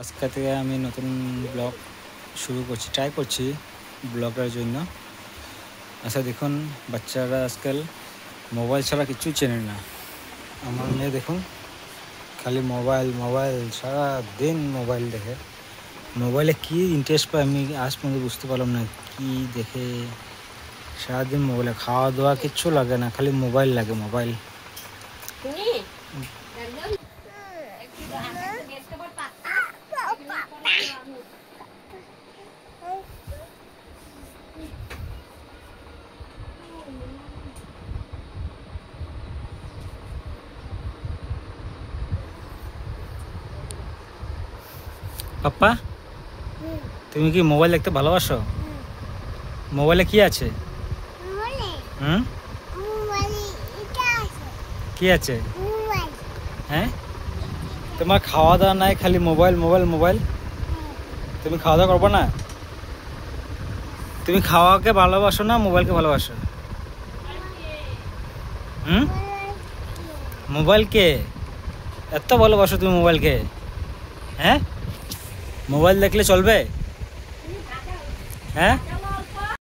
আজকে থেকে আমি নতুন ব্লগ শুরু করছি, ট্রাই করছি ব্লগের জন্য। আচ্ছা দেখুন, বাচ্চারা আজকাল মোবাইল ছাড়া কিছুই চেনে না। আমার মেয়ে দেখুন, খালি মোবাইল মোবাইল, সারা দিন মোবাইল দেখে। মোবাইলে কি ইন্টারেস্ট পায় আমি আজ পর্যন্ত বুঝতে পারলাম না। কি দেখে সারাদিন মোবাইলে, খাওয়া দাওয়া কিচ্ছু লাগে না, খালি মোবাইল লাগে, মোবাইল। পাপ্পা, তুমি কি মোবাইল দেখতে ভালোবাসো? মোবাইলে কি আছে? হুম, কি আছে? হ্যাঁ, তোমার খাওয়া দাওয়া নাই, খালি মোবাইল মোবাইল মোবাইল। তুমি খাওয়া দাওয়া করবো না? তুমি খাওয়াকে ভালোবাসো না মোবাইলকে ভালোবাসো? হুম, মোবাইলকে এত ভালোবাসো তুমি মোবাইলকে? হ্যাঁ, মোবাইল দেখলে চলবে? হ্যাঁ।